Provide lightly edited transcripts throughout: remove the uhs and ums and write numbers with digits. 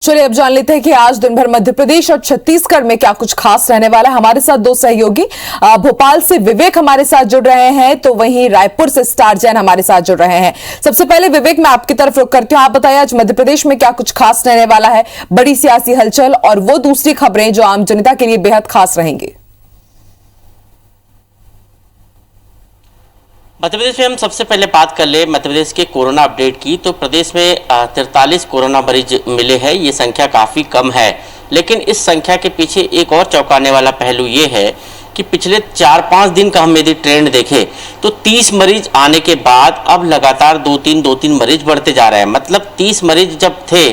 चलिए अब जान लेते हैं कि आज दिन भर मध्य प्रदेश और छत्तीसगढ़ में क्या कुछ खास रहने वाला है। हमारे साथ दो सहयोगी भोपाल से विवेक हमारे साथ जुड़ रहे हैं, तो वहीं रायपुर से स्टार जैन हमारे साथ जुड़ रहे हैं। सबसे पहले विवेक, मैं आपकी तरफ रुख करती हूं। आप बताइए आज मध्य प्रदेश में क्या कुछ खास रहने वाला है, बड़ी सियासी हलचल और वो दूसरी खबरें जो आम जनता के लिए बेहद खास रहेंगी। मध्य प्रदेश में हम सबसे पहले बात कर ले मध्य प्रदेश के कोरोना अपडेट की, तो प्रदेश में 43 कोरोना मरीज मिले हैं। ये संख्या काफ़ी कम है, लेकिन इस संख्या के पीछे एक और चौंकाने वाला पहलू ये है कि पिछले 4-5 दिन का हम यदि ट्रेंड देखें तो 30 मरीज आने के बाद अब लगातार 2-3 मरीज बढ़ते जा रहे हैं। मतलब 30 मरीज जब थे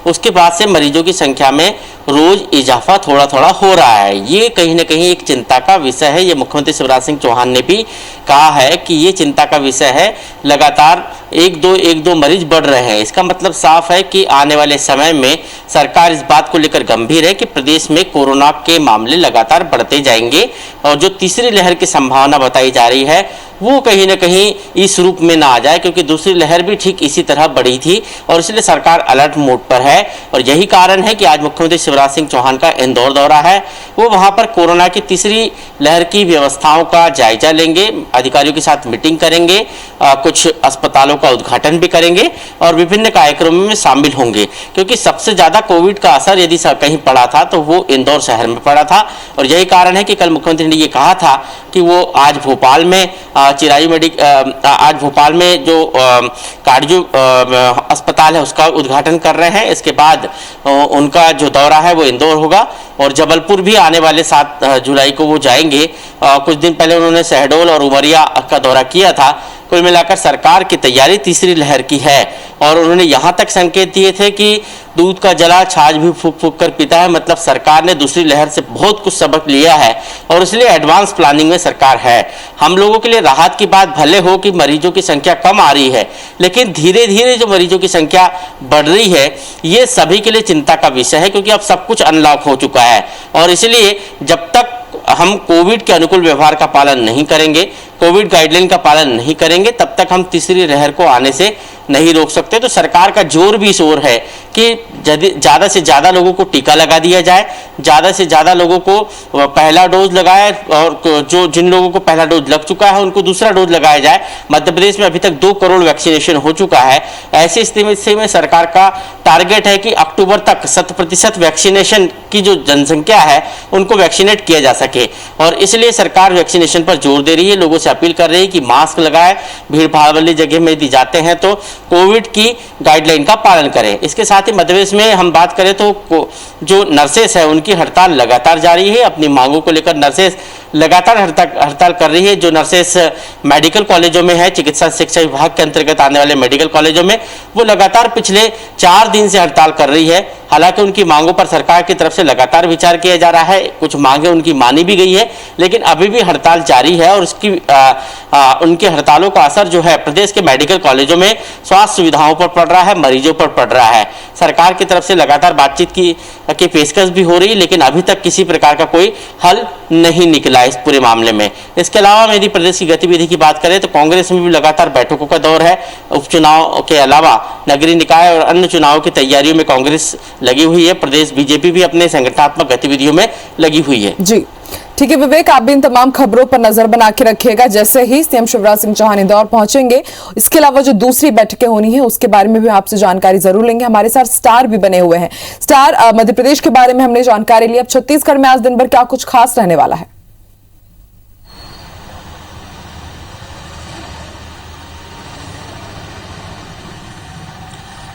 उसके बाद से मरीजों की संख्या में रोज इजाफा थोड़ा थोड़ा हो रहा है। ये कहीं ना कहीं एक चिंता का विषय है। ये मुख्यमंत्री शिवराज सिंह चौहान ने भी कहा है कि ये चिंता का विषय है, लगातार एक दो मरीज बढ़ रहे हैं। इसका मतलब साफ है कि आने वाले समय में सरकार इस बात को लेकर गंभीर है कि प्रदेश में कोरोना के मामले लगातार बढ़ते जाएंगे और जो तीसरी लहर की संभावना बताई जा रही है वो कहीं ना कहीं इस रूप में ना आ जाए, क्योंकि दूसरी लहर भी ठीक इसी तरह बढ़ी थी और इसलिए सरकार अलर्ट मोड पर है। और यही कारण है कि आज मुख्यमंत्री शिवराज सिंह चौहान का इंदौर दौरा है। वो वहां पर कोरोना की तीसरी लहर की व्यवस्थाओं का जायजा लेंगे, अधिकारियों के साथ मीटिंग करेंगे, कुछ अस्पतालों का उद्घाटन भी करेंगे और विभिन्न कार्यक्रमों में शामिल होंगे। क्योंकि सबसे ज्यादा कोविड का असर यदि कहीं पड़ा था तो वो इंदौर शहर में पड़ा था और यही कारण है कि कल मुख्यमंत्री ने ये कहा था कि वो आज भोपाल में आज भोपाल में जो कार्डियो अस्पताल है उसका उद्घाटन कर रहे हैं। इसके बाद उनका जो दौरा है वो इंदौर होगा और जबलपुर भी आने वाले 7 जुलाई को वो जाएंगे। कुछ दिन पहले उन्होंने शहडोल और उमरिया का दौरा किया था। कुल मिलाकर सरकार की तैयारी तीसरी लहर की है और उन्होंने यहाँ तक संकेत दिए थे कि दूध का जला छाछ भी फूक फूक कर पीता है। मतलब सरकार ने दूसरी लहर से बहुत कुछ सबक लिया है और इसलिए एडवांस प्लानिंग में सरकार है। हम लोगों के लिए राहत की बात भले हो कि मरीजों की संख्या कम आ रही है, लेकिन धीरे धीरे जो मरीजों की संख्या बढ़ रही है ये सभी के लिए चिंता का विषय है, क्योंकि अब सब कुछ अनलॉक हो चुका है और इसलिए जब तक हम कोविड के अनुकूल व्यवहार का पालन नहीं करेंगे, कोविड गाइडलाइन का पालन नहीं करेंगे, तब तक हम तीसरी लहर को आने से नहीं रोक सकते। तो सरकार का जोर भी इस ओर है कि ज़्यादा से ज़्यादा लोगों को टीका लगा दिया जाए, ज़्यादा से ज़्यादा लोगों को पहला डोज लगाए और जिन लोगों को पहला डोज लग चुका है उनको दूसरा डोज लगाया जाए। मध्य प्रदेश में अभी तक 2 करोड़ वैक्सीनेशन हो चुका है। ऐसी स्थिति में सरकार का टारगेट है कि अक्टूबर तक 100% वैक्सीनेशन की जो जनसंख्या है उनको वैक्सीनेट किया जा सके और इसलिए सरकार वैक्सीनेशन पर जोर दे रही है। लोगों से अपील कर रही है कि मास्क लगाए, भीड़ भाड़ वाली जगह में यदि जाते हैं तो कोविड की गाइडलाइन का पालन करें। इसके साथ ही मध्य प्रदेश में हम बात करें तो जो नर्सेस है उनकी हड़ताल लगातार जारी है। अपनी मांगों को लेकर नर्सेस लगातार हड़ताल कर रही है। जो नर्सेस मेडिकल कॉलेजों में है, चिकित्सा शिक्षा विभाग के अंतर्गत आने वाले मेडिकल कॉलेजों में, वो लगातार पिछले 4 दिन से हड़ताल कर रही है। हालांकि उनकी मांगों पर सरकार की तरफ से लगातार विचार किया जा रहा है, कुछ मांगे उनकी मानी भी गई है, लेकिन अभी भी हड़ताल जारी है और उसकी उनकी हड़तालों का असर जो है प्रदेश के मेडिकल कॉलेजों में स्वास्थ्य सुविधाओं पर पड़ रहा है, मरीजों पर पड़ रहा है। सरकार की तरफ से लगातार बातचीत की पेशकश भी हो रही है, लेकिन अभी तक किसी प्रकार का कोई हल नहीं निकला इस पूरे मामले में। इसके अलावा यदि प्रदेश की गतिविधि की बात करें तो कांग्रेस में भी लगातार बैठकों का दौर है। उपचुनाव के अलावा नगरीय निकाय और अन्य चुनावों की तैयारियों में कांग्रेस लगी हुई है। प्रदेश बीजेपी भी अपने संगठनात्मक गतिविधियों में लगी हुई है। जी ठीक है विवेक, आप भी इन तमाम खबरों पर नजर बना के रखिएगा जैसे ही सीएम शिवराज सिंह चौहान इंदौर पहुंचेंगे। इसके अलावा जो दूसरी बैठकें होनी है उसके बारे में भी आपसे जानकारी जरूर लेंगे। हमारे साथ स्टार भी बने हुए हैं। स्टार, मध्य प्रदेश के बारे में हमने जानकारी ली, अब छत्तीसगढ़ में आज दिन भर क्या कुछ खास रहने वाला है?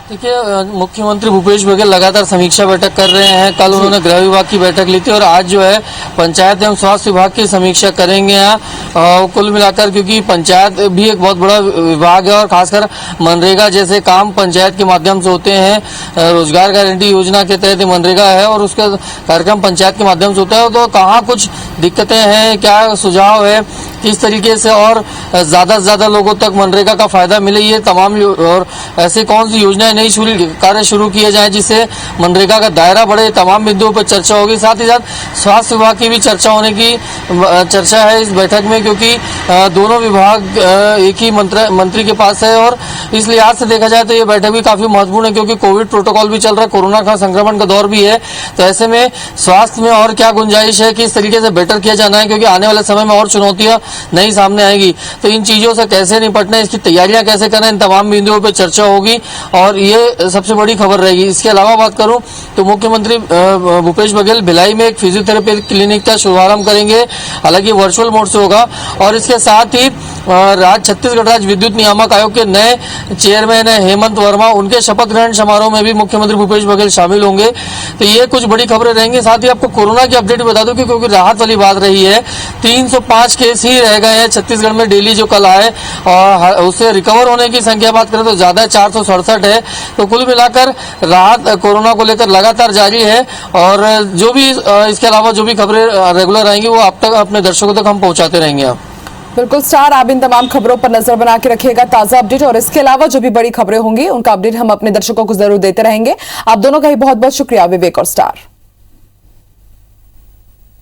देखिए, मुख्यमंत्री भूपेश बघेल लगातार समीक्षा बैठक कर रहे हैं। कल उन्होंने गृह विभाग की बैठक ली थी और आज जो है पंचायत एवं स्वास्थ्य विभाग की समीक्षा करेंगे यहाँ। कुल मिलाकर क्योंकि पंचायत भी एक बहुत बड़ा विभाग है और खासकर मनरेगा जैसे काम पंचायत के माध्यम से होते हैं। रोजगार गारंटी योजना के तहत मनरेगा है और उसका कार्यक्रम पंचायत के माध्यम से होता है। तो कहाँ कुछ दिक्कतें हैं, क्या सुझाव है, किस तरीके से और ज्यादा से ज्यादा लोगों तक मनरेगा का फायदा मिले, ये तमाम और ऐसे कौन सी योजनाएं नई कार्य शुरू किए जाए जिससे मनरेगा का दायरा बढ़े, तमाम बिंदुओं पर चर्चा होगी। साथ ही साथ स्वास्थ्य विभाग की भी चर्चा होने की चर्चा है इस बैठक में, क्योंकि दोनों विभाग एक ही मंत्री के पास है और इस लिहाज से देखा जाए तो ये बैठक भी काफी महत्वपूर्ण है, क्योंकि कोविड प्रोटोकॉल भी चल रहा है, कोरोना का संक्रमण का दौर भी है। तो ऐसे में स्वास्थ्य में और क्या गुंजाइश है, किस तरीके से बेटर किया जाना है, क्योंकि आने वाले समय में और चुनौतियां नई सामने आएगी। तो इन चीजों से कैसे निपटना है, इसकी तैयारियां कैसे करना है, इन तमाम बिंदुओं पर चर्चा होगी और ये सबसे बड़ी खबर रहेगी। इसके अलावा बात करूं तो मुख्यमंत्री भूपेश बघेल भिलाई में एक फिजियोथेरेपी क्लिनिक का शुभारंभ करेंगे, हालांकि वर्चुअल मोड से होगा। और इसके साथ ही छत्तीसगढ़ राज्य विद्युत नियामक आयोग के नए चेयरमैन है हेमंत वर्मा, उनके शपथ ग्रहण समारोह में भी मुख्यमंत्री भूपेश बघेल शामिल होंगे। तो ये कुछ बड़ी खबरें रहेंगी। साथ ही आपको कोरोना की अपडेट बता दूं कि क्योंकि राहत वाली बात रही है, 305 केस ही रह गए हैं छत्तीसगढ़ में डेली जो कल आए, और उससे रिकवर होने की संख्या बात करें तो ज्यादा 467 है। तो कुल मिलाकर राहत कोरोना को लेकर लगातार जारी है और जो भी इसके अलावा जो भी खबरें रेगुलर आएंगी वो आप तक अपने दर्शकों तक हम पहुंचाते रहेंगे। आप बिल्कुल स्टार, आप इन तमाम खबरों पर नजर बना के रखिएगा, ताजा अपडेट और इसके अलावा जो भी बड़ी खबरें होंगी उनका अपडेट हम अपने दर्शकों को जरूर देते रहेंगे। आप दोनों का ही बहुत बहुत शुक्रिया विवेक और स्टार।